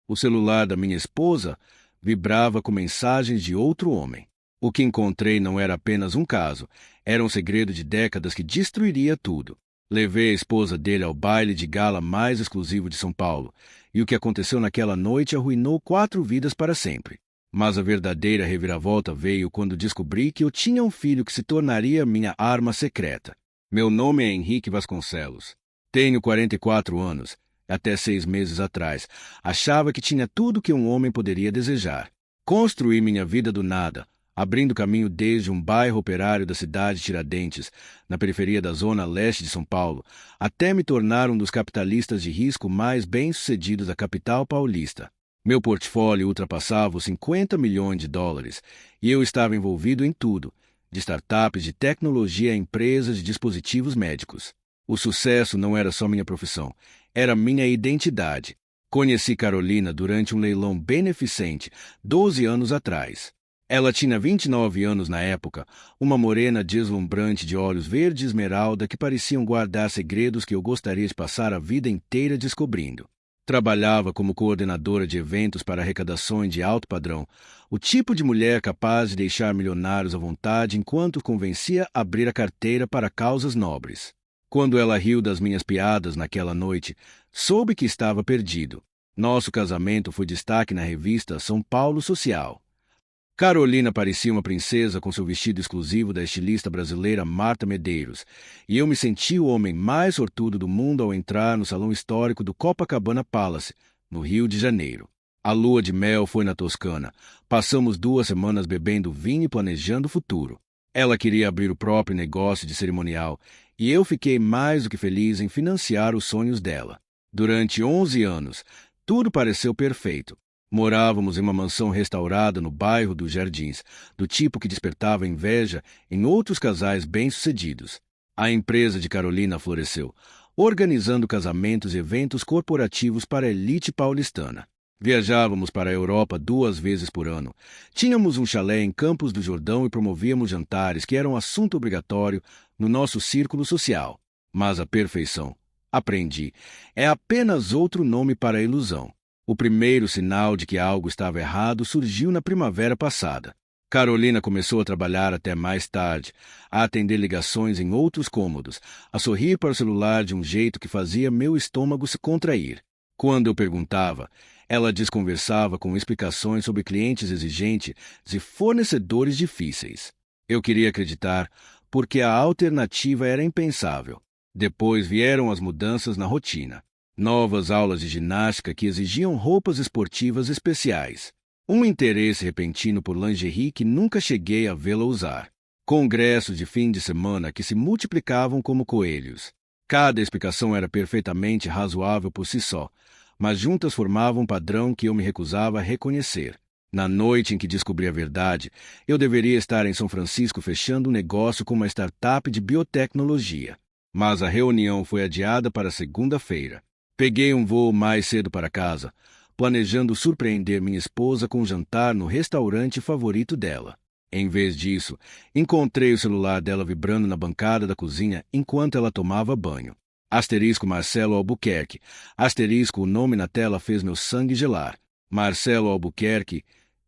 O celular da minha esposa vibrava com mensagens de outro homem. O que encontrei não era apenas um caso, era um segredo de décadas que destruiria tudo. Levei a esposa dele ao baile de gala mais exclusivo de São Paulo, e o que aconteceu naquela noite arruinou 4 vidas para sempre. Mas a verdadeira reviravolta veio quando descobri que eu tinha um filho que se tornaria minha arma secreta. Meu nome é Henrique Vasconcelos. Tenho 44 anos. Até 6 meses atrás, achava que tinha tudo que um homem poderia desejar. Construí minha vida do nada, abrindo caminho desde um bairro operário da cidade de Tiradentes, na periferia da zona leste de São Paulo, até me tornar um dos capitalistas de risco mais bem-sucedidos da capital paulista. Meu portfólio ultrapassava os 50 milhões de dólares e eu estava envolvido em tudo, de startups de tecnologia a empresas de dispositivos médicos. O sucesso não era só minha profissão, era minha identidade. Conheci Carolina durante um leilão beneficente, 12 anos atrás. Ela tinha 29 anos na época, uma morena deslumbrante de olhos verde esmeralda que pareciam guardar segredos que eu gostaria de passar a vida inteira descobrindo. Trabalhava como coordenadora de eventos para arrecadações de alto padrão, o tipo de mulher capaz de deixar milionários à vontade enquanto convencia a abrir a carteira para causas nobres. Quando ela riu das minhas piadas naquela noite, soube que estava perdido. Nosso casamento foi destaque na revista São Paulo Social. Carolina parecia uma princesa com seu vestido exclusivo da estilista brasileira Marta Medeiros, e eu me senti o homem mais sortudo do mundo ao entrar no salão histórico do Copacabana Palace, no Rio de Janeiro. A lua de mel foi na Toscana. Passamos 2 semanas bebendo vinho e planejando o futuro. Ela queria abrir o próprio negócio de cerimonial, e eu fiquei mais do que feliz em financiar os sonhos dela. Durante 11 anos, tudo pareceu perfeito. Morávamos em uma mansão restaurada no bairro dos Jardins, do tipo que despertava inveja em outros casais bem-sucedidos. A empresa de Carolina floresceu, organizando casamentos e eventos corporativos para a elite paulistana. Viajávamos para a Europa 2 vezes por ano. Tínhamos um chalé em Campos do Jordão e promovíamos jantares que eram assunto obrigatório no nosso círculo social. Mas a perfeição, aprendi, é apenas outro nome para a ilusão. O primeiro sinal de que algo estava errado surgiu na primavera passada. Carolina começou a trabalhar até mais tarde, a atender ligações em outros cômodos, a sorrir para o celular de um jeito que fazia meu estômago se contrair. Quando eu perguntava, ela desconversava com explicações sobre clientes exigentes e fornecedores difíceis. Eu queria acreditar, porque a alternativa era impensável. Depois vieram as mudanças na rotina. Novas aulas de ginástica que exigiam roupas esportivas especiais. Um interesse repentino por lingerie que nunca cheguei a vê-la usar. Congressos de fim de semana que se multiplicavam como coelhos. Cada explicação era perfeitamente razoável por si só, mas juntas formavam um padrão que eu me recusava a reconhecer. Na noite em que descobri a verdade, eu deveria estar em São Francisco fechando um negócio com uma startup de biotecnologia. Mas a reunião foi adiada para segunda-feira. Peguei um voo mais cedo para casa, planejando surpreender minha esposa com um jantar no restaurante favorito dela. Em vez disso, encontrei o celular dela vibrando na bancada da cozinha enquanto ela tomava banho. Asterisco Marcelo Albuquerque. Asterisco o nome na tela fez meu sangue gelar. Marcelo Albuquerque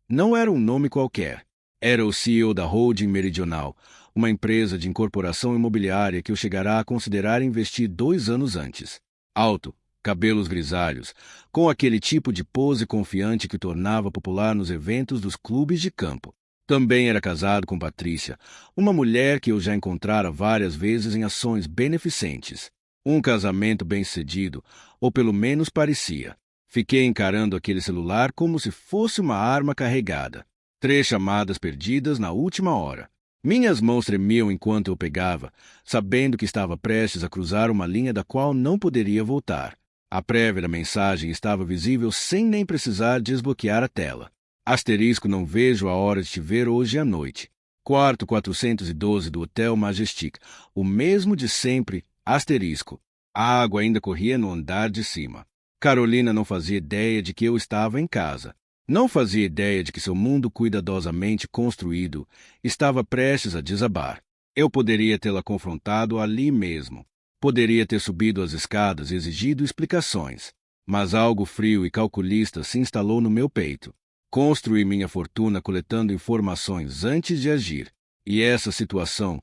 não era um nome qualquer. Era o CEO da Holding Meridional, uma empresa de incorporação imobiliária que eu chegará a considerar investir 2 anos antes. Alto, cabelos grisalhos, com aquele tipo de pose confiante que o tornava popular nos eventos dos clubes de campo. Também era casado com Patrícia, uma mulher que eu já encontrara várias vezes em ações beneficentes. Um casamento bem-sucedido, ou pelo menos parecia. Fiquei encarando aquele celular como se fosse uma arma carregada. 3 chamadas perdidas na última hora. Minhas mãos tremiam enquanto eu pegava, sabendo que estava prestes a cruzar uma linha da qual não poderia voltar. A prévia da mensagem estava visível sem nem precisar desbloquear a tela. Asterisco não vejo a hora de te ver hoje à noite. Quarto 412 do Hotel Majestic, o mesmo de sempre, asterisco. A água ainda corria no andar de cima. Carolina não fazia ideia de que eu estava em casa. Não fazia ideia de que seu mundo cuidadosamente construído estava prestes a desabar. Eu poderia tê-la confrontado ali mesmo. Poderia ter subido as escadas e exigido explicações. Mas algo frio e calculista se instalou no meu peito. Construí minha fortuna coletando informações antes de agir. E essa situação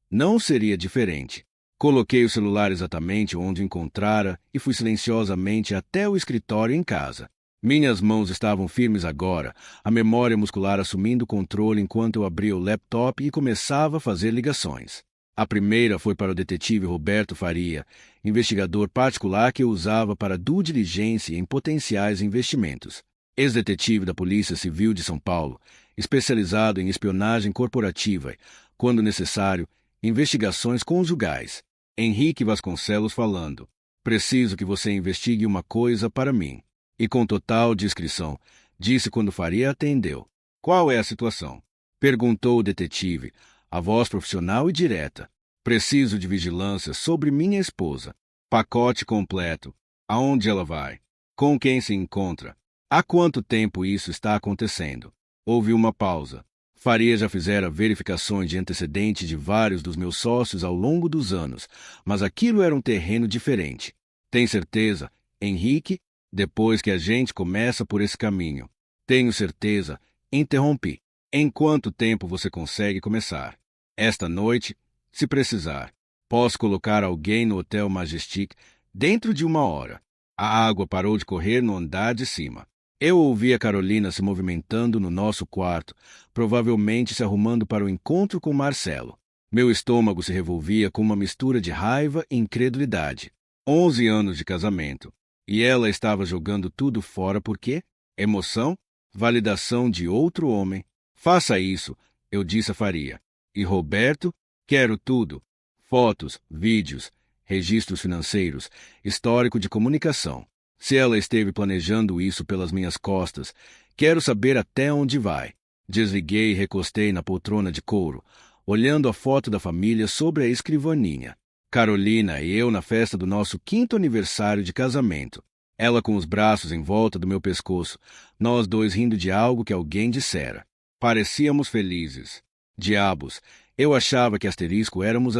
não seria diferente. Coloquei o celular exatamente onde encontrara e fui silenciosamente até o escritório em casa. Minhas mãos estavam firmes agora, a memória muscular assumindo o controle enquanto eu abria o laptop e começava a fazer ligações. A primeira foi para o detetive Roberto Faria, investigador particular que eu usava para due diligência em potenciais investimentos. Ex-detetive da Polícia Civil de São Paulo, especializado em espionagem corporativa, quando necessário, investigações conjugais. Henrique Vasconcelos falando. Preciso que você investigue uma coisa para mim. E com total discrição, disse quando Faria atendeu. Qual é a situação? Perguntou o detetive, a voz profissional e direta. Preciso de vigilância sobre minha esposa. Pacote completo. Aonde ela vai? Com quem se encontra? Há quanto tempo isso está acontecendo? Houve uma pausa. Faria já fizera verificações de antecedentes de vários dos meus sócios ao longo dos anos, mas aquilo era um terreno diferente. Tem certeza, Henrique? Depois que a gente começa por esse caminho. Tenho certeza, interrompi. Em quanto tempo você consegue começar? Esta noite, se precisar. Posso colocar alguém no Hotel Majestic dentro de 1 hora. A água parou de correr no andar de cima. Eu ouvi a Carolina se movimentando no nosso quarto, provavelmente se arrumando para o encontro com Marcelo. Meu estômago se revolvia com uma mistura de raiva e incredulidade. 11 anos de casamento. E ela estava jogando tudo fora por quê? Emoção? Validação de outro homem? Faça isso, eu disse a Faria. E Roberto? Quero tudo. Fotos, vídeos, registros financeiros, histórico de comunicação. Se ela esteve planejando isso pelas minhas costas, quero saber até onde vai. Desliguei e recostei na poltrona de couro, olhando a foto da família sobre a escrivaninha. Carolina e eu na festa do nosso 5º aniversário de casamento. Ela com os braços em volta do meu pescoço, nós dois rindo de algo que alguém dissera. Parecíamos felizes. Diabos, eu achava que éramos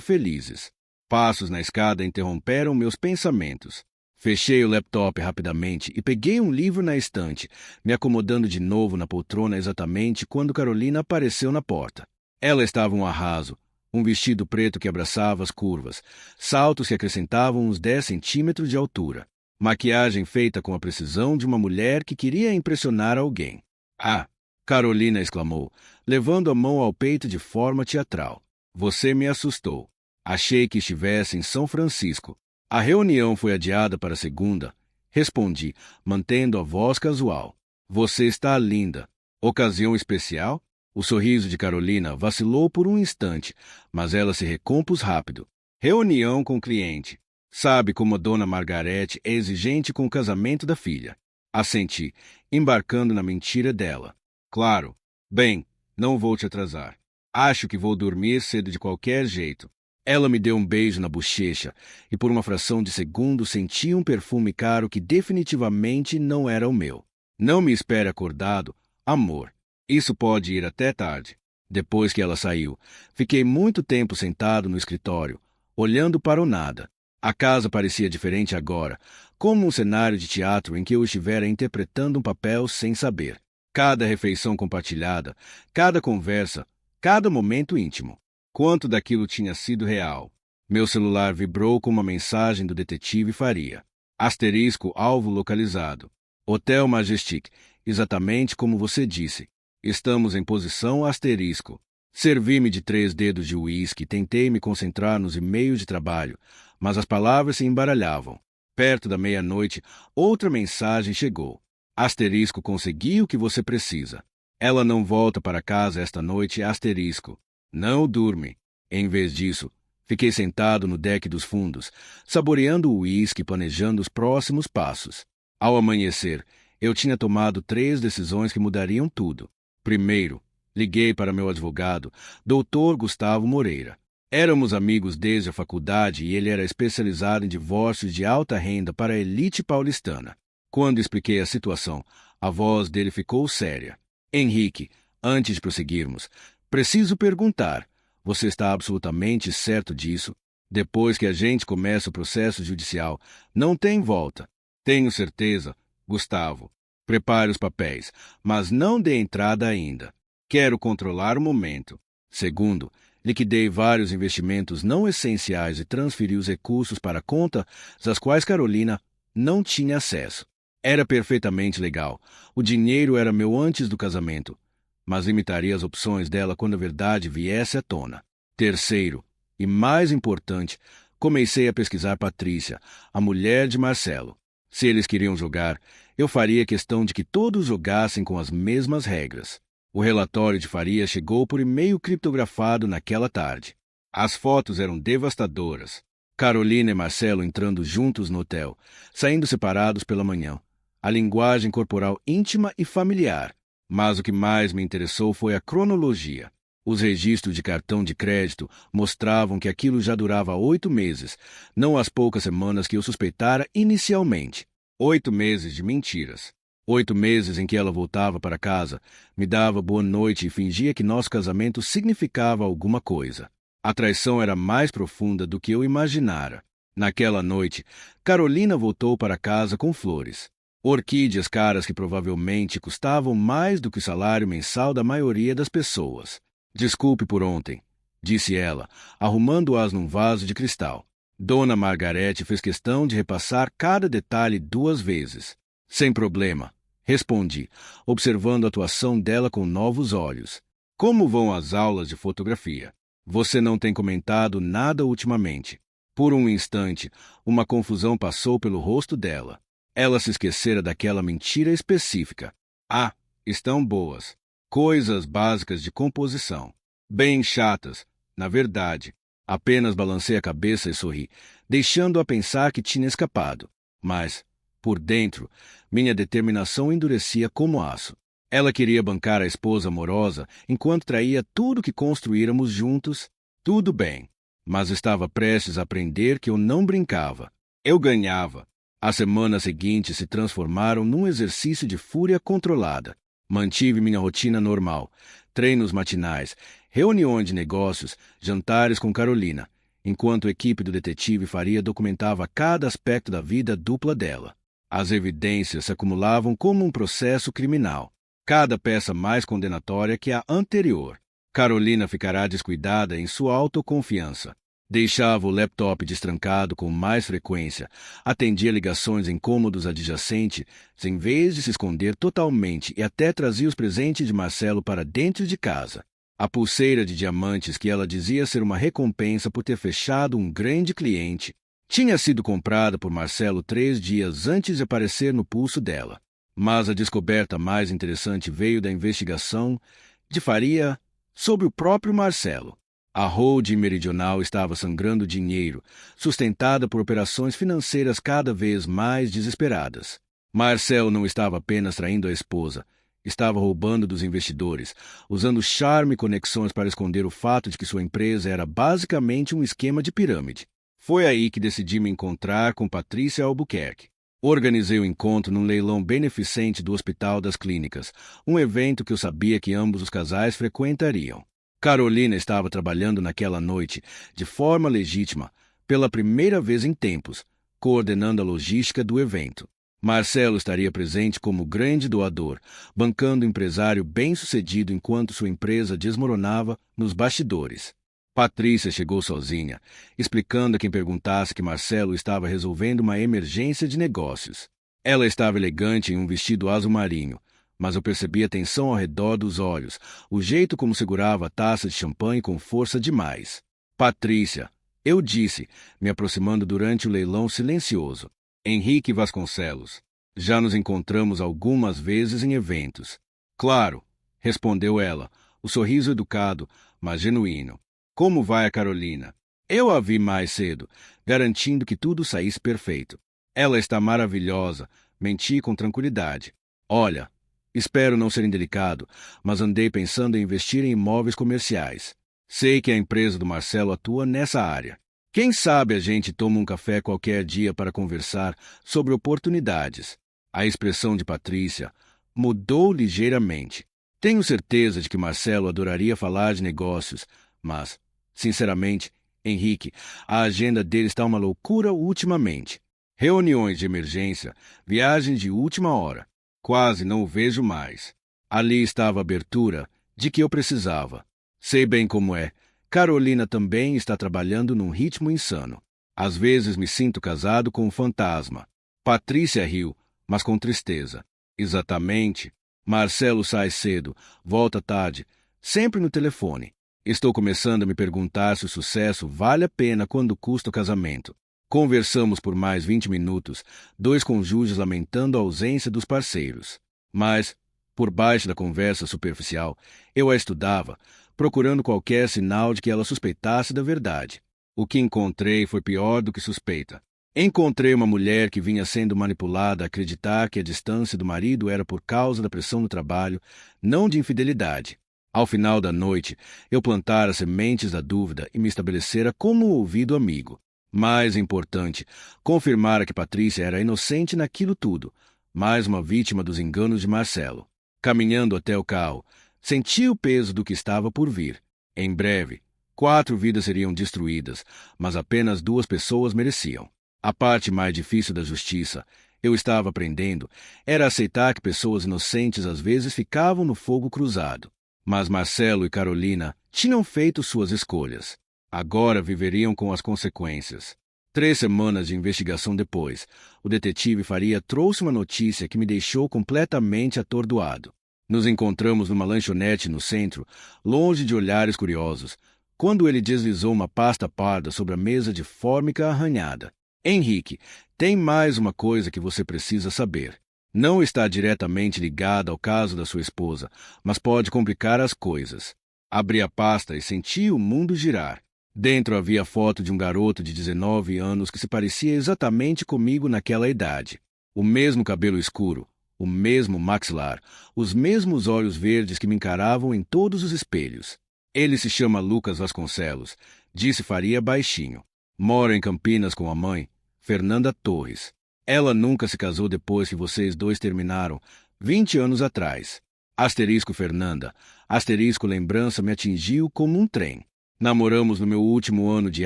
felizes. Passos na escada interromperam meus pensamentos. Fechei o laptop rapidamente e peguei um livro na estante, me acomodando de novo na poltrona exatamente quando Carolina apareceu na porta. Ela estava um arraso, um vestido preto que abraçava as curvas, saltos que acrescentavam uns 10 centímetros de altura, maquiagem feita com a precisão de uma mulher que queria impressionar alguém. Ah! Carolina exclamou, levando a mão ao peito de forma teatral. Você me assustou. Achei que estivesse em São Francisco. A reunião foi adiada para segunda. Respondi, mantendo a voz casual. Você está linda. Ocasião especial? O sorriso de Carolina vacilou por um instante, mas ela se recompôs rápido. Reunião com cliente. Sabe como a dona Margarete é exigente com o casamento da filha. Assenti, embarcando na mentira dela. Claro. Bem, não vou te atrasar. Acho que vou dormir cedo de qualquer jeito. Ela me deu um beijo na bochecha e por uma fração de segundo senti um perfume caro que definitivamente não era o meu. Não me espere acordado, amor. Isso pode ir até tarde. Depois que ela saiu, fiquei muito tempo sentado no escritório, olhando para o nada. A casa parecia diferente agora, como um cenário de teatro em que eu estivera interpretando um papel sem saber. Cada refeição compartilhada, cada conversa, cada momento íntimo. Quanto daquilo tinha sido real? Meu celular vibrou com uma mensagem do detetive Faria. Asterisco alvo localizado. Hotel Majestic, exatamente como você disse. Estamos em posição asterisco. Servi-me de 3 dedos de uísque e tentei me concentrar nos e-mails de trabalho, mas as palavras se embaralhavam. Perto da meia-noite, outra mensagem chegou. Asterisco consegui o que você precisa. Ela não volta para casa esta noite, asterisco. Não durme. Em vez disso, fiquei sentado no deck dos fundos, saboreando o uísque e planejando os próximos passos. Ao amanhecer, eu tinha tomado 3 decisões que mudariam tudo. Primeiro, liguei para meu advogado, Dr. Gustavo Moreira. Éramos amigos desde a faculdade e ele era especializado em divórcios de alta renda para a elite paulistana. Quando expliquei a situação, a voz dele ficou séria. Henrique, antes de prosseguirmos, preciso perguntar, você está absolutamente certo disso? Depois que a gente começa o processo judicial, não tem volta. Tenho certeza, Gustavo. Prepare os papéis, mas não dê entrada ainda. Quero controlar o momento. Segundo, liquidei vários investimentos não essenciais e transferi os recursos para contas às quais Carolina não tinha acesso. Era perfeitamente legal. O dinheiro era meu antes do casamento, mas limitaria as opções dela quando a verdade viesse à tona. Terceiro, e mais importante, comecei a pesquisar Patrícia, a mulher de Marcelo. Se eles queriam jogar, eu faria questão de que todos jogassem com as mesmas regras. O relatório de Faria chegou por e-mail criptografado naquela tarde. As fotos eram devastadoras. Carolina e Marcelo entrando juntos no hotel, saindo separados pela manhã. A linguagem corporal íntima e familiar. Mas o que mais me interessou foi a cronologia. Os registros de cartão de crédito mostravam que aquilo já durava 8 meses, não as poucas semanas que eu suspeitara inicialmente. 8 meses de mentiras. 8 meses em que ela voltava para casa, me dava boa noite e fingia que nosso casamento significava alguma coisa. A traição era mais profunda do que eu imaginara. Naquela noite, Carolina voltou para casa com flores. Orquídeas caras que provavelmente custavam mais do que o salário mensal da maioria das pessoas. Desculpe por ontem, disse ela, arrumando-as num vaso de cristal. Dona Margarete fez questão de repassar cada detalhe 2 vezes. Sem problema, respondi, observando a atuação dela com novos olhos. Como vão as aulas de fotografia? Você não tem comentado nada ultimamente. Por um instante, uma confusão passou pelo rosto dela. Ela se esquecera daquela mentira específica. Ah, estão boas. Coisas básicas de composição. Bem chatas, na verdade. Apenas balancei a cabeça e sorri, deixando-a pensar que tinha escapado. Mas, por dentro, minha determinação endurecia como aço. Ela queria bancar a esposa amorosa enquanto traía tudo que construíramos juntos. Tudo bem, mas estava prestes a aprender que eu não brincava. Eu ganhava. As semanas seguintes se transformaram num exercício de fúria controlada. Mantive minha rotina normal, treinos matinais, reuniões de negócios, jantares com Carolina, enquanto a equipe do detetive Faria documentava cada aspecto da vida dupla dela. As evidências se acumulavam como um processo criminal, cada peça mais condenatória que a anterior. Carolina ficará descuidada em sua autoconfiança. Deixava o laptop destrancado com mais frequência, atendia ligações incômodos adjacentes, em vez de se esconder totalmente, e até trazia os presentes de Marcelo para dentro de casa. A pulseira de diamantes que ela dizia ser uma recompensa por ter fechado um grande cliente tinha sido comprada por Marcelo 3 dias antes de aparecer no pulso dela. Mas a descoberta mais interessante veio da investigação de Faria sobre o próprio Marcelo. A holding meridional estava sangrando dinheiro, sustentada por operações financeiras cada vez mais desesperadas. Marcel não estava apenas traindo a esposa, estava roubando dos investidores, usando charme e conexões para esconder o fato de que sua empresa era basicamente um esquema de pirâmide. Foi aí que decidi me encontrar com Patrícia Albuquerque. Organizei o encontro num leilão beneficente do Hospital das Clínicas, um evento que eu sabia que ambos os casais frequentariam. Carolina estava trabalhando naquela noite, de forma legítima, pela primeira vez em tempos, coordenando a logística do evento. Marcelo estaria presente como grande doador, bancando um empresário bem-sucedido enquanto sua empresa desmoronava nos bastidores. Patrícia chegou sozinha, explicando a quem perguntasse que Marcelo estava resolvendo uma emergência de negócios. Ela estava elegante em um vestido azul marinho, mas eu percebi a tensão ao redor dos olhos, o jeito como segurava a taça de champanhe com força demais. Patrícia, eu disse, me aproximando durante o leilão silencioso. Henrique Vasconcelos. Já nos encontramos algumas vezes em eventos. Claro, respondeu ela, o sorriso educado, mas genuíno. Como vai a Carolina? Eu a vi mais cedo, garantindo que tudo saísse perfeito. Ela está maravilhosa, menti com tranquilidade. Olha, espero não ser indelicado, mas andei pensando em investir em imóveis comerciais. Sei que a empresa do Marcelo atua nessa área. Quem sabe a gente toma um café qualquer dia para conversar sobre oportunidades. A expressão de Patrícia mudou ligeiramente. Tenho certeza de que Marcelo adoraria falar de negócios, mas, sinceramente, Henrique, a agenda dele está uma loucura ultimamente. Reuniões de emergência, viagens de última hora. Quase não o vejo mais. Ali estava a abertura de que eu precisava. Sei bem como é. Carolina também está trabalhando num ritmo insano. Às vezes me sinto casado com um fantasma. Patrícia riu, mas com tristeza. Exatamente. Marcelo sai cedo, volta tarde, sempre no telefone. Estou começando a me perguntar se o sucesso vale a pena quando custa o casamento. Conversamos por mais 20 minutos, dois cônjuges lamentando a ausência dos parceiros. Mas, por baixo da conversa superficial, eu a estudava, procurando qualquer sinal de que ela suspeitasse da verdade. O que encontrei foi pior do que suspeita. Encontrei uma mulher que vinha sendo manipulada a acreditar que a distância do marido era por causa da pressão no trabalho, não de infidelidade. Ao final da noite, eu plantara sementes da dúvida e me estabelecera como ouvido amigo. Mais importante, confirmara que Patrícia era inocente naquilo tudo, mais uma vítima dos enganos de Marcelo. Caminhando até o carro, senti o peso do que estava por vir. Em breve, 4 vidas seriam destruídas, mas apenas 2 pessoas mereciam. A parte mais difícil da justiça, eu estava aprendendo, era aceitar que pessoas inocentes às vezes ficavam no fogo cruzado. Mas Marcelo e Carolina tinham feito suas escolhas. Agora viveriam com as consequências. 3 semanas de investigação depois, o detetive Faria trouxe uma notícia que me deixou completamente atordoado. Nos encontramos numa lanchonete no centro, longe de olhares curiosos, quando ele deslizou uma pasta parda sobre a mesa de fórmica arranhada. Henrique, tem mais uma coisa que você precisa saber. Não está diretamente ligada ao caso da sua esposa, mas pode complicar as coisas. Abri a pasta e senti o mundo girar. Dentro havia a foto de um garoto de 19 anos que se parecia exatamente comigo naquela idade. O mesmo cabelo escuro, o mesmo maxilar, os mesmos olhos verdes que me encaravam em todos os espelhos. Ele se chama Lucas Vasconcelos, disse Faria baixinho. Mora em Campinas com a mãe, Fernanda Torres. Ela nunca se casou depois que vocês dois terminaram, 20 anos atrás. Asterisco Fernanda, asterisco lembrança me atingiu como um trem. Namoramos no meu último ano de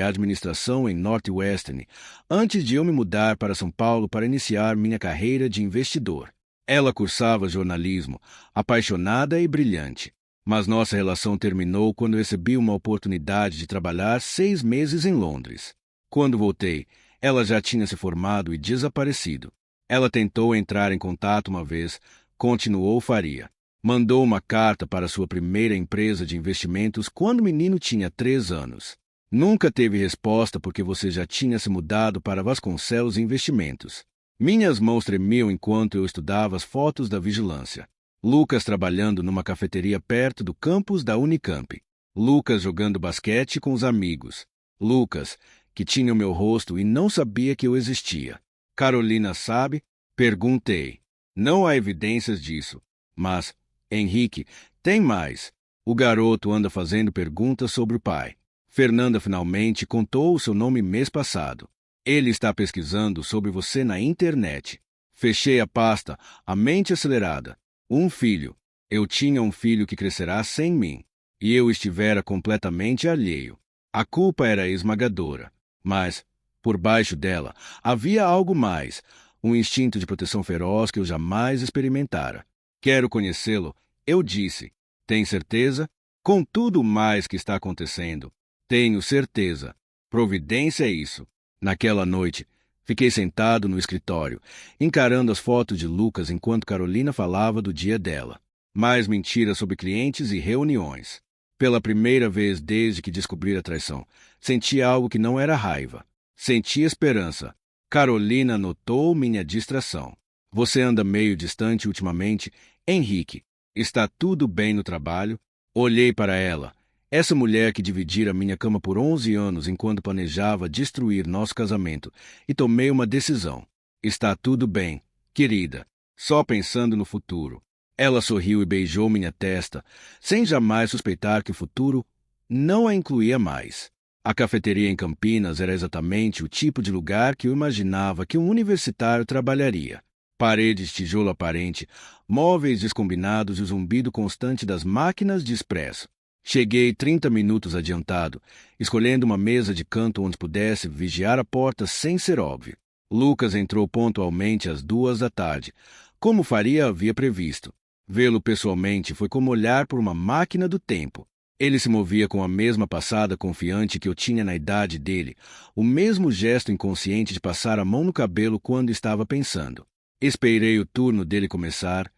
administração em Northwestern, antes de eu me mudar para São Paulo para iniciar minha carreira de investidor. Ela cursava jornalismo, apaixonada e brilhante. Mas nossa relação terminou quando recebi uma oportunidade de trabalhar 6 meses em Londres. Quando voltei, ela já tinha se formado e desaparecido. Ela tentou entrar em contato uma vez, continuou Faria. Mandou uma carta para sua primeira empresa de investimentos quando o menino tinha 3 anos. Nunca teve resposta porque você já tinha se mudado para Vasconcelos Investimentos. Minhas mãos tremiam enquanto eu estudava as fotos da vigilância. Lucas trabalhando numa cafeteria perto do campus da Unicamp. Lucas jogando basquete com os amigos. Lucas, que tinha o meu rosto e não sabia que eu existia. Carolina sabe? Perguntei. Não há evidências disso. Mas, Henrique, tem mais. O garoto anda fazendo perguntas sobre o pai. Fernanda finalmente contou o seu nome mês passado. Ele está pesquisando sobre você na internet. Fechei a pasta, a mente acelerada. Um filho. Eu tinha um filho que crescerá sem mim. E eu estivera completamente alheio. A culpa era esmagadora. Mas, por baixo dela, havia algo mais. Um instinto de proteção feroz que eu jamais experimentara. Quero conhecê-lo, eu disse. Tem certeza? Com tudo mais que está acontecendo. Tenho certeza. Providência é isso. Naquela noite, fiquei sentado no escritório, encarando as fotos de Lucas enquanto Carolina falava do dia dela. Mais mentiras sobre clientes e reuniões. Pela primeira vez desde que descobri a traição, senti algo que não era raiva. Senti esperança. Carolina notou minha distração. Você anda meio distante ultimamente, Henrique. Está tudo bem no trabalho? Olhei para ela. Essa mulher que dividira minha cama por 11 anos enquanto planejava destruir nosso casamento, e tomei uma decisão. Está tudo bem, querida. Só pensando no futuro. Ela sorriu e beijou minha testa, sem jamais suspeitar que o futuro não a incluía mais. A cafeteria em Campinas era exatamente o tipo de lugar que eu imaginava que um universitário trabalharia. Paredes de tijolo aparente, móveis descombinados e o zumbido constante das máquinas de expresso. Cheguei 30 minutos adiantado, escolhendo uma mesa de canto onde pudesse vigiar a porta sem ser óbvio. Lucas entrou pontualmente às 2 da tarde, como Faria havia previsto. Vê-lo pessoalmente foi como olhar por uma máquina do tempo. Ele se movia com a mesma passada confiante que eu tinha na idade dele, o mesmo gesto inconsciente de passar a mão no cabelo quando estava pensando. Esperei o turno dele começar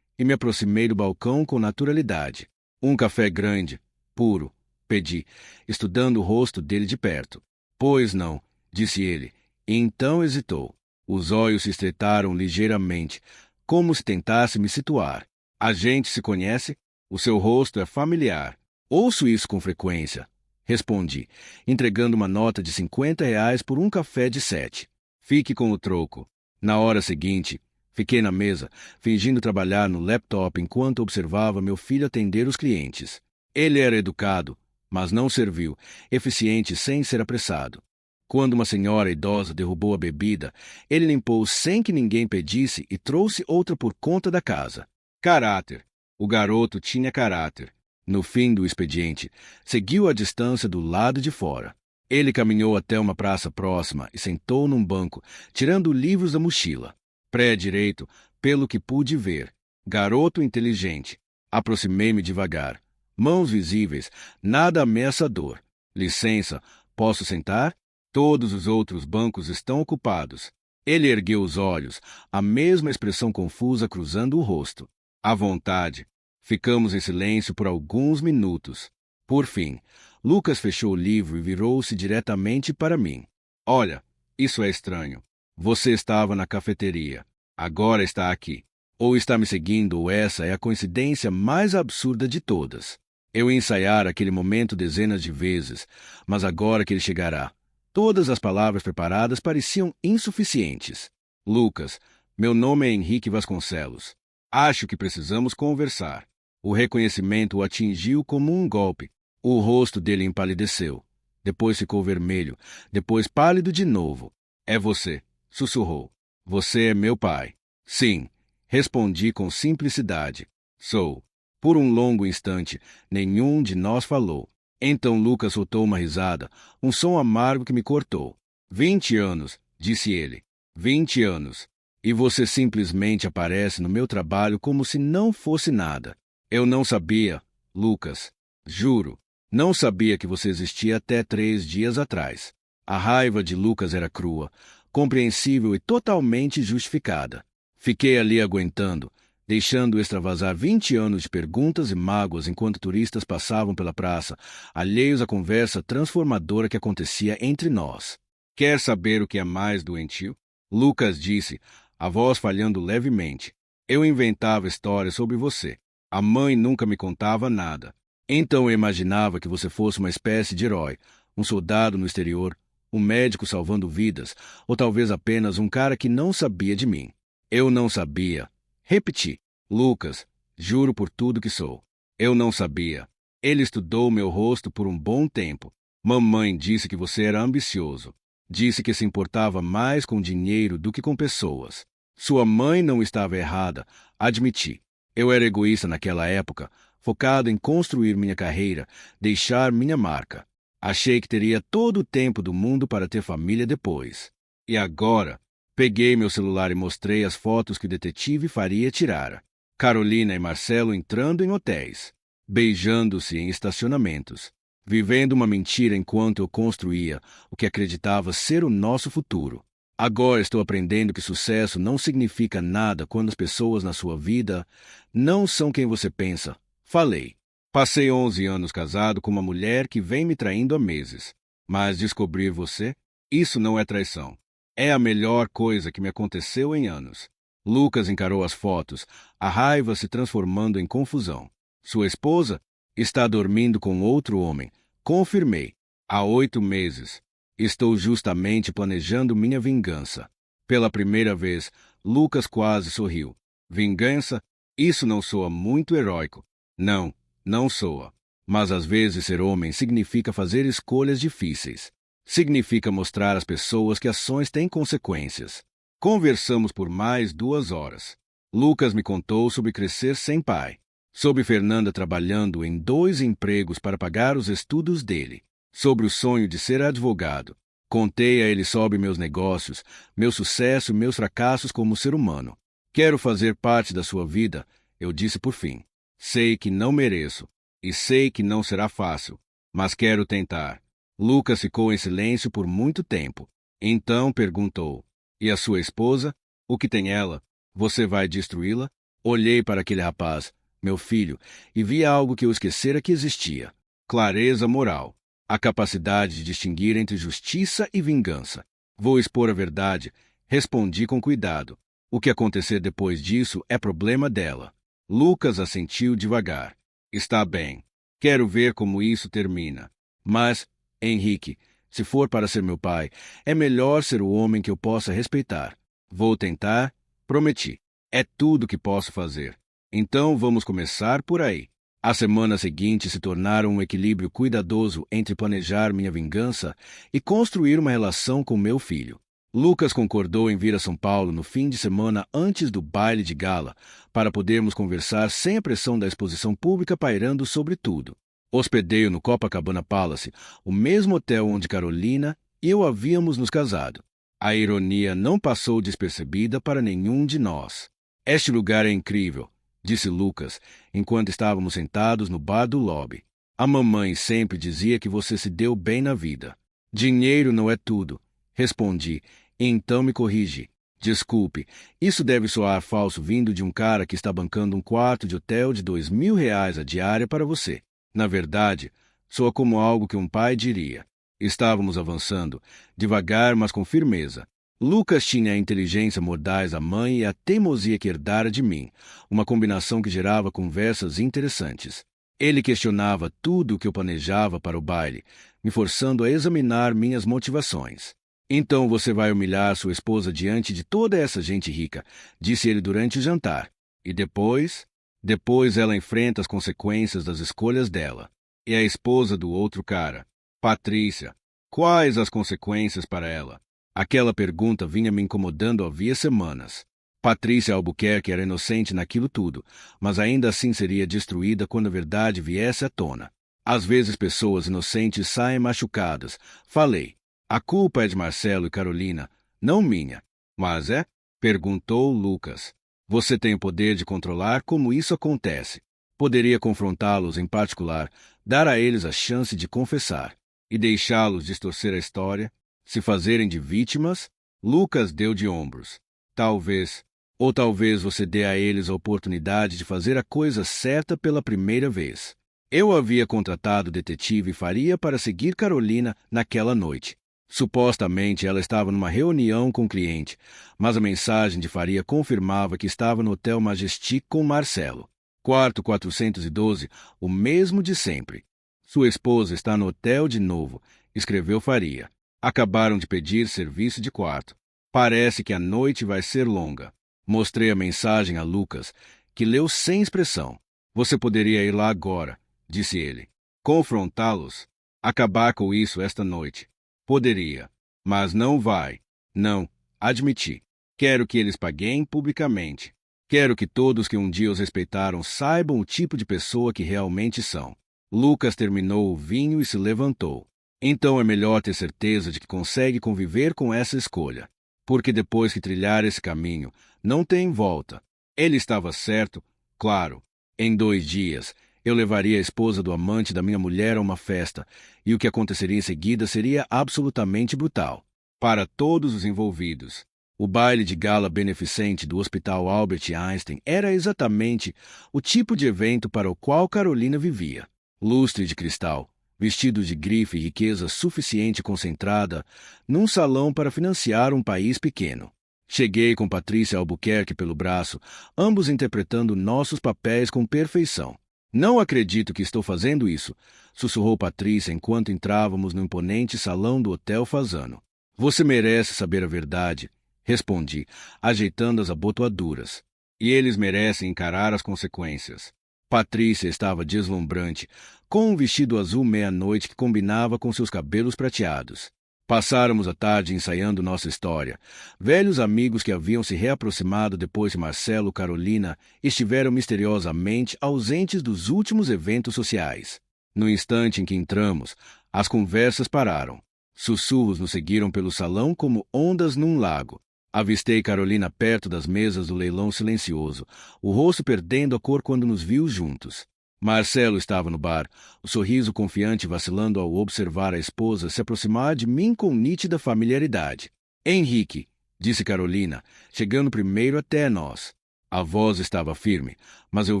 e me aproximei do balcão com naturalidade. Um café grande, puro, pedi, estudando o rosto dele de perto. Pois não, disse ele, e então hesitou. Os olhos se estreitaram ligeiramente, como se tentasse me situar. A gente se conhece? O seu rosto é familiar. Ouço isso com frequência, respondi, entregando uma nota de R$ 50 por um café de 7. Fique com o troco. Na hora seguinte, fiquei na mesa, fingindo trabalhar no laptop enquanto observava meu filho atender os clientes. Ele era educado, mas não servil, eficiente sem ser apressado. Quando uma senhora idosa derrubou a bebida, ele limpou sem que ninguém pedisse e trouxe outra por conta da casa. Caráter. O garoto tinha caráter. No fim do expediente, seguiu a distância do lado de fora. Ele caminhou até uma praça próxima e sentou num banco, tirando livros da mochila. Pé direito, pelo que pude ver. Garoto inteligente. Aproximei-me devagar. Mãos visíveis, nada ameaçador. Licença, posso sentar? Todos os outros bancos estão ocupados. Ele ergueu os olhos, a mesma expressão confusa cruzando o rosto. À vontade. Ficamos em silêncio por alguns minutos. Por fim, Lucas fechou o livro e virou-se diretamente para mim. Olha, isso é estranho. Você estava na cafeteria. Agora está aqui. Ou está me seguindo, ou essa é a coincidência mais absurda de todas. Eu ensaiara aquele momento dezenas de vezes, mas agora que ele chegará, todas as palavras preparadas pareciam insuficientes. Lucas, meu nome é Henrique Vasconcelos. Acho que precisamos conversar. O reconhecimento o atingiu como um golpe. O rosto dele empalideceu. Depois ficou vermelho, depois pálido de novo. É você, sussurrou. Você é meu pai. Sim, respondi com simplicidade. Sou. Por um longo instante, nenhum de nós falou. Então Lucas soltou uma risada, um som amargo que me cortou. 20 anos, disse ele. 20 anos. E você simplesmente aparece no meu trabalho como se não fosse nada. Eu não sabia, Lucas. Juro. Não sabia que você existia até 3 dias atrás. A raiva de Lucas era crua, compreensível e totalmente justificada. Fiquei ali aguentando, deixando extravasar 20 anos de perguntas e mágoas enquanto turistas passavam pela praça, alheios à conversa transformadora que acontecia entre nós. Quer saber o que é mais doentio? Lucas disse, a voz falhando levemente. Eu inventava histórias sobre você. A mãe nunca me contava nada. Então eu imaginava que você fosse uma espécie de herói, um soldado no exterior, um médico salvando vidas, ou talvez apenas um cara que não sabia de mim. Eu não sabia. Repeti. Lucas, juro por tudo que sou. Eu não sabia. Ele estudou meu rosto por um bom tempo. Mamãe disse que você era ambicioso. Disse que se importava mais com dinheiro do que com pessoas. Sua mãe não estava errada, admiti. Eu era egoísta naquela época, focado em construir minha carreira, deixar minha marca. Achei que teria todo o tempo do mundo para ter família depois. E agora, peguei meu celular e mostrei as fotos que o detetive Faria tirara. Carolina e Marcelo entrando em hotéis, beijando-se em estacionamentos, vivendo uma mentira enquanto eu construía o que acreditava ser o nosso futuro. Agora estou aprendendo que sucesso não significa nada quando as pessoas na sua vida não são quem você pensa. Falei. Passei 11 anos casado com uma mulher que vem me traindo há meses. Mas descobrir você, isso não é traição. É a melhor coisa que me aconteceu em anos. Lucas encarou as fotos, a raiva se transformando em confusão. Sua esposa está dormindo com outro homem. Confirmei. Há 8 meses. Estou justamente planejando minha vingança. Pela primeira vez, Lucas quase sorriu. Vingança? Isso não soa muito heróico. Não, não soa. Mas às vezes ser homem significa fazer escolhas difíceis. Significa mostrar às pessoas que ações têm consequências. Conversamos por mais 2 horas. Lucas me contou sobre crescer sem pai. Sobre Fernanda trabalhando em 2 empregos para pagar os estudos dele. Sobre o sonho de ser advogado. Contei a ele sobre meus negócios, meu sucesso e meus fracassos como ser humano. Quero fazer parte da sua vida, eu disse por fim. Sei que não mereço, e sei que não será fácil, mas quero tentar. Lucas ficou em silêncio por muito tempo. Então perguntou: E a sua esposa? O que tem ela? Você vai destruí-la? Olhei para aquele rapaz, meu filho, e vi algo que eu esquecera que existia: clareza moral. A capacidade de distinguir entre justiça e vingança. Vou expor a verdade, respondi com cuidado. O que acontecer depois disso é problema dela. Lucas assentiu devagar. Está bem. Quero ver como isso termina. Mas, Henrique, se for para ser meu pai, é melhor ser o homem que eu possa respeitar. Vou tentar, prometi. É tudo que posso fazer. Então vamos começar por aí. As semanas seguintes se tornaram um equilíbrio cuidadoso entre planejar minha vingança e construir uma relação com meu filho. Lucas concordou em vir a São Paulo no fim de semana antes do baile de gala, para podermos conversar sem a pressão da exposição pública pairando sobre tudo. Hospedei-o no Copacabana Palace, o mesmo hotel onde Carolina e eu havíamos nos casado. A ironia não passou despercebida para nenhum de nós. Este lugar é incrível, disse Lucas, enquanto estávamos sentados no bar do lobby. A mamãe sempre dizia que você se deu bem na vida. Dinheiro não é tudo, respondi, e então me corrigi. Desculpe, isso deve soar falso vindo de um cara que está bancando um quarto de hotel de R$ 2.000 a diária para você. Na verdade, soa como algo que um pai diria. Estávamos avançando, devagar, mas com firmeza. Lucas tinha a inteligência mordaz da mãe e a teimosia que herdara de mim, uma combinação que gerava conversas interessantes. Ele questionava tudo o que eu planejava para o baile, me forçando a examinar minhas motivações. Então você vai humilhar sua esposa diante de toda essa gente rica, disse ele durante o jantar. E depois? Depois ela enfrenta as consequências das escolhas dela. E a esposa do outro cara, Patrícia, quais as consequências para ela? Aquela pergunta vinha me incomodando havia semanas. Patrícia Albuquerque era inocente naquilo tudo, mas ainda assim seria destruída quando a verdade viesse à tona. Às vezes pessoas inocentes saem machucadas. Falei. A culpa é de Marcelo e Carolina, não minha. Mas é? Perguntou Lucas. Você tem o poder de controlar como isso acontece. Poderia confrontá-los em particular, dar a eles a chance de confessar e deixá-los distorcer a história, se fazerem de vítimas. Lucas deu de ombros. Talvez, ou talvez você dê a eles a oportunidade de fazer a coisa certa pela primeira vez. Eu havia contratado o detetive Faria para seguir Carolina naquela noite. Supostamente ela estava numa reunião com o cliente, mas a mensagem de Faria confirmava que estava no Hotel Majestic com Marcelo. Quarto 412, o mesmo de sempre. Sua esposa está no hotel de novo, escreveu Faria. Acabaram de pedir serviço de quarto. Parece que a noite vai ser longa. Mostrei a mensagem a Lucas, que leu sem expressão. Você poderia ir lá agora, disse ele. Confrontá-los? Acabar com isso esta noite. Poderia, mas não vai. Não, admiti. Quero que eles paguem publicamente. Quero que todos que um dia os respeitaram saibam o tipo de pessoa que realmente são. Lucas terminou o vinho e se levantou. Então é melhor ter certeza de que consegue conviver com essa escolha. Porque depois que trilhar esse caminho, não tem volta. Ele estava certo, claro. Em 2 dias, eu levaria a esposa do amante da minha mulher a uma festa, e o que aconteceria em seguida seria absolutamente brutal. Para todos os envolvidos. O baile de gala beneficente do Hospital Albert Einstein era exatamente o tipo de evento para o qual Carolina vivia. Lustre de cristal, vestido de grife e riqueza suficiente concentrada, num salão para financiar um país pequeno. Cheguei com Patrícia Albuquerque pelo braço, ambos interpretando nossos papéis com perfeição. Não acredito que estou fazendo isso, sussurrou Patrícia enquanto entrávamos no imponente salão do Hotel Fasano. Você merece saber a verdade, respondi, ajeitando as abotoaduras. E eles merecem encarar as consequências. Patrícia estava deslumbrante, com um vestido azul meia-noite que combinava com seus cabelos prateados. Passáramos a tarde ensaiando nossa história. Velhos amigos que haviam se reaproximado depois que Marcelo e Carolina estiveram misteriosamente ausentes dos últimos eventos sociais. No instante em que entramos, as conversas pararam. Sussurros nos seguiram pelo salão como ondas num lago. Avistei Carolina perto das mesas do leilão silencioso, o rosto perdendo a cor quando nos viu juntos. Marcelo estava no bar, o sorriso confiante vacilando ao observar a esposa se aproximar de mim com nítida familiaridade. Henrique, disse Carolina, chegando primeiro até nós. A voz estava firme, mas eu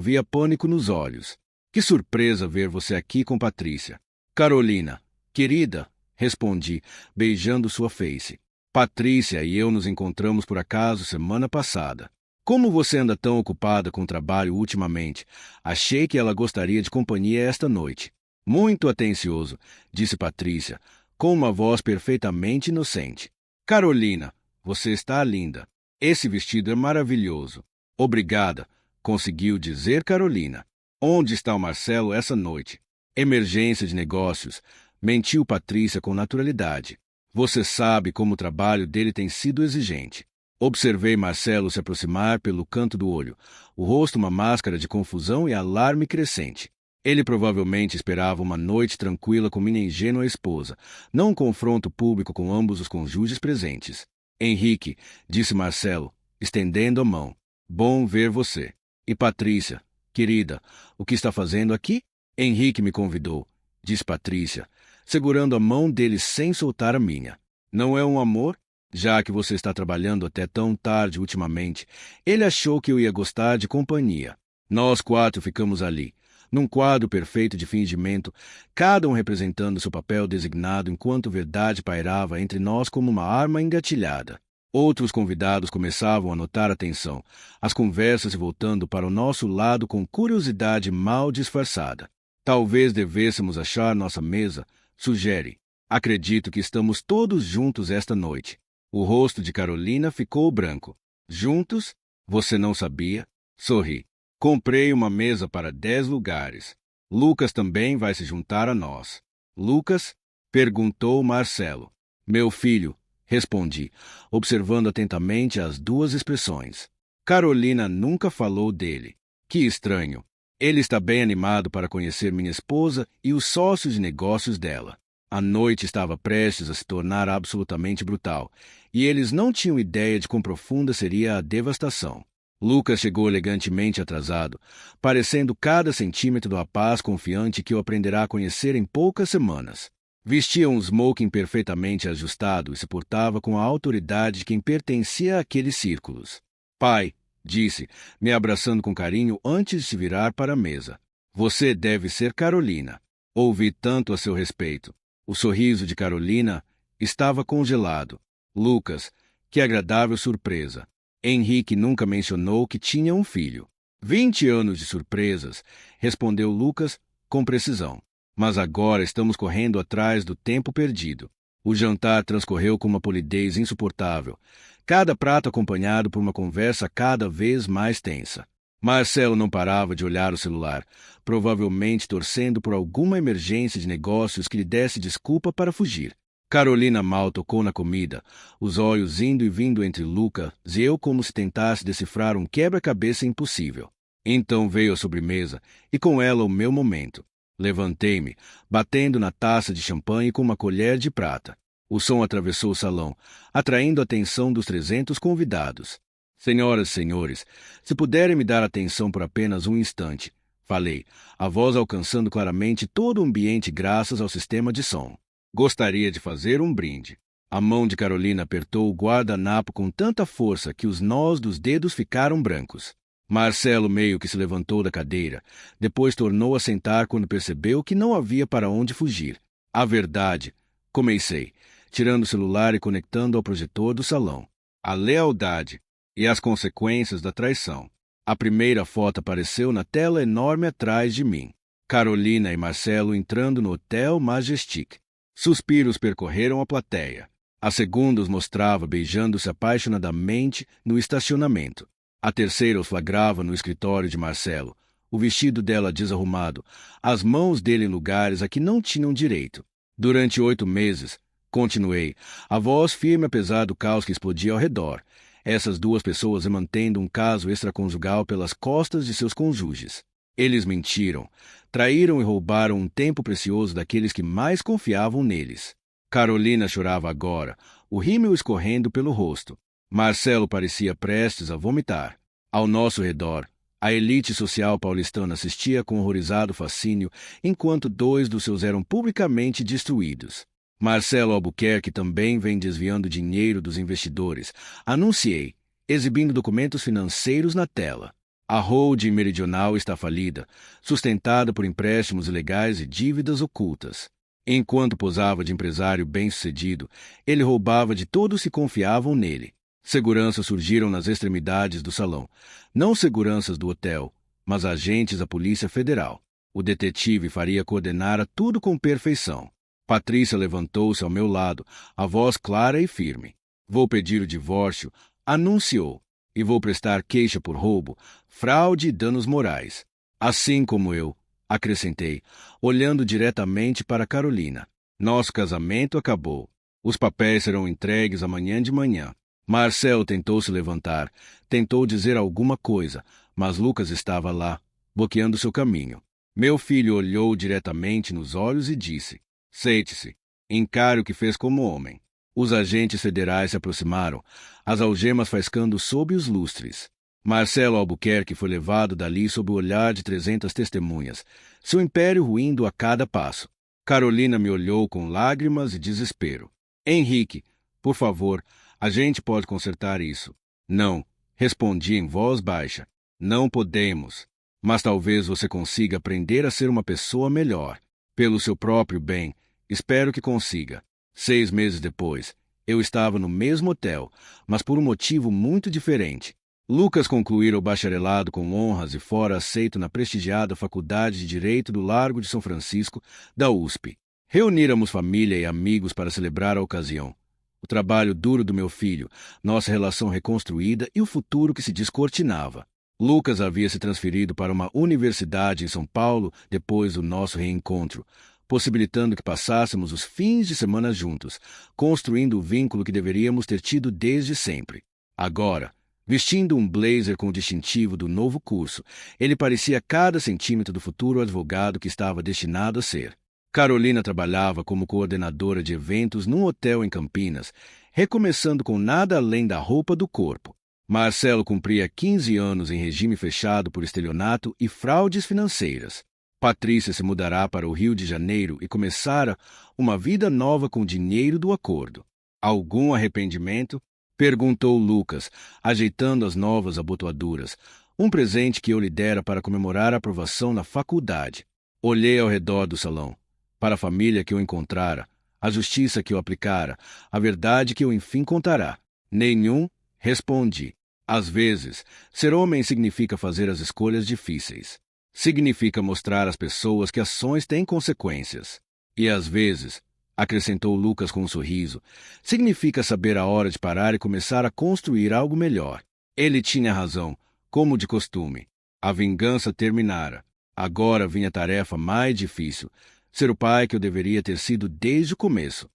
via pânico nos olhos. Que surpresa ver você aqui com Patrícia. Carolina, querida, respondi, beijando sua face. Patrícia e eu nos encontramos por acaso semana passada. Como você anda tão ocupada com o trabalho ultimamente? Achei que ela gostaria de companhia esta noite. Muito atencioso, disse Patrícia, com uma voz perfeitamente inocente. Carolina, você está linda. Esse vestido é maravilhoso. Obrigada, conseguiu dizer Carolina. Onde está o Marcelo essa noite? Emergência de negócios, mentiu Patrícia com naturalidade. Você sabe como o trabalho dele tem sido exigente. Observei Marcelo se aproximar pelo canto do olho, o rosto uma máscara de confusão e alarme crescente. Ele provavelmente esperava uma noite tranquila com minha ingênua esposa, não um confronto público com ambos os cônjuges presentes. Henrique, disse Marcelo, estendendo a mão. Bom ver você. E Patrícia, querida, o que está fazendo aqui? Henrique me convidou, disse Patrícia, segurando a mão dele sem soltar a minha. Não é um amor? Já que você está trabalhando até tão tarde ultimamente, ele achou que eu ia gostar de companhia. Nós 4 ficamos ali, num quadro perfeito de fingimento, cada um representando seu papel designado enquanto verdade pairava entre nós como uma arma engatilhada. Outros convidados começavam a notar a tensão, as conversas se voltando para o nosso lado com curiosidade mal disfarçada. Talvez devêssemos achar nossa mesa, sugere. Acredito que estamos todos juntos esta noite. O rosto de Carolina ficou branco. Juntos? Você não sabia? Sorri. Comprei uma mesa para 10 lugares. Lucas também vai se juntar a nós. Lucas? Perguntou Marcelo. Meu filho, respondi, observando atentamente as duas expressões. Carolina nunca falou dele. Que estranho. Ele está bem animado para conhecer minha esposa e os sócios de negócios dela. A noite estava prestes a se tornar absolutamente brutal, e eles não tinham ideia de quão profunda seria a devastação. Lucas chegou elegantemente atrasado, parecendo cada centímetro do rapaz confiante que o aprenderá a conhecer em poucas semanas. Vestia um smoking perfeitamente ajustado e se portava com a autoridade de quem pertencia àqueles círculos. Pai, disse, me abraçando com carinho antes de se virar para a mesa. Você deve ser Carolina. Ouvi tanto a seu respeito. O sorriso de Carolina estava congelado. Lucas, que agradável surpresa. Henrique nunca mencionou que tinha um filho. 20 anos de surpresas, respondeu Lucas com precisão. Mas agora estamos correndo atrás do tempo perdido. O jantar transcorreu com uma polidez insuportável, cada prato acompanhado por uma conversa cada vez mais tensa. Marcelo não parava de olhar o celular, provavelmente torcendo por alguma emergência de negócios que lhe desse desculpa para fugir. Carolina mal tocou na comida, os olhos indo e vindo entre Lucas e eu como se tentasse decifrar um quebra-cabeça impossível. Então veio a sobremesa e com ela o meu momento. Levantei-me, batendo na taça de champanhe com uma colher de prata. O som atravessou o salão, atraindo a atenção dos 300 convidados. Senhoras e senhores, se puderem me dar atenção por apenas um instante, falei, a voz alcançando claramente todo o ambiente graças ao sistema de som. Gostaria de fazer um brinde. A mão de Carolina apertou o guardanapo com tanta força que os nós dos dedos ficaram brancos. Marcelo meio que se levantou da cadeira, depois tornou a sentar quando percebeu que não havia para onde fugir. A verdade, comecei, tirando o celular e conectando ao projetor do salão. A lealdade e as consequências da traição. A primeira foto apareceu na tela enorme atrás de mim. Carolina e Marcelo entrando no Hotel Majestic. Suspiros percorreram a plateia. A segunda os mostrava beijando-se apaixonadamente no estacionamento. A terceira os flagrava no escritório de Marcelo, o vestido dela desarrumado, as mãos dele em lugares a que não tinham direito. Durante 8 meses, continuei, a voz firme apesar do caos que explodia ao redor, essas duas pessoas mantendo um caso extraconjugal pelas costas de seus cônjuges. Eles mentiram, traíram e roubaram um tempo precioso daqueles que mais confiavam neles. Carolina chorava agora, o rímel escorrendo pelo rosto. Marcelo parecia prestes a vomitar. Ao nosso redor, a elite social paulistana assistia com horrorizado fascínio enquanto dois dos seus eram publicamente destruídos. Marcelo Albuquerque também vem desviando dinheiro dos investidores, anunciei, exibindo documentos financeiros na tela. A holding meridional está falida, sustentada por empréstimos ilegais e dívidas ocultas. Enquanto posava de empresário bem-sucedido, ele roubava de todos que confiavam nele. Seguranças surgiram nas extremidades do salão. Não seguranças do hotel, mas agentes da Polícia Federal. O detetive Faria coordenara tudo com perfeição. Patrícia levantou-se ao meu lado, a voz clara e firme. Vou pedir o divórcio, anunciou, e vou prestar queixa por roubo, fraude e danos morais. Assim como eu, acrescentei, olhando diretamente para Carolina. Nosso casamento acabou. Os papéis serão entregues amanhã de manhã. Marcelo tentou se levantar, tentou dizer alguma coisa, mas Lucas estava lá, bloqueando seu caminho. Meu filho olhou diretamente nos olhos e disse: Sente-se, encare o que fez como homem. Os agentes federais se aproximaram, as algemas faiscando sob os lustres. Marcelo Albuquerque foi levado dali sob o olhar de 300 testemunhas, seu império ruindo a cada passo. Carolina me olhou com lágrimas e desespero. Henrique, por favor, a gente pode consertar isso. Não, respondi em voz baixa. Não podemos. Mas talvez você consiga aprender a ser uma pessoa melhor. Pelo seu próprio bem, espero que consiga. 6 meses depois, eu estava no mesmo hotel, mas por um motivo muito diferente. Lucas concluíra o bacharelado com honras e fora aceito na prestigiada Faculdade de Direito do Largo de São Francisco, da USP. Reuníramos família e amigos para celebrar a ocasião. O trabalho duro do meu filho, nossa relação reconstruída e o futuro que se descortinava. Lucas havia se transferido para uma universidade em São Paulo depois do nosso reencontro, possibilitando que passássemos os fins de semana juntos, construindo o vínculo que deveríamos ter tido desde sempre. Agora, vestindo um blazer com o distintivo do novo curso, ele parecia cada centímetro do futuro advogado que estava destinado a ser. Carolina trabalhava como coordenadora de eventos num hotel em Campinas, recomeçando com nada além da roupa do corpo. Marcelo cumpria 15 anos em regime fechado por estelionato e fraudes financeiras. Patrícia se mudará para o Rio de Janeiro e começara uma vida nova com o dinheiro do acordo. Algum arrependimento? Perguntou Lucas, ajeitando as novas abotoaduras, um presente que eu lhe dera para comemorar a aprovação na faculdade. Olhei ao redor do salão, para a família que eu encontrara, a justiça que eu aplicara, a verdade que eu enfim contará. Nenhum, respondi. Às vezes, ser homem significa fazer as escolhas difíceis. Significa mostrar às pessoas que ações têm consequências. E às vezes, acrescentou Lucas com um sorriso, significa saber a hora de parar e começar a construir algo melhor. Ele tinha razão, como de costume. A vingança terminara. Agora vinha a tarefa mais difícil, ser o pai que eu deveria ter sido desde o começo.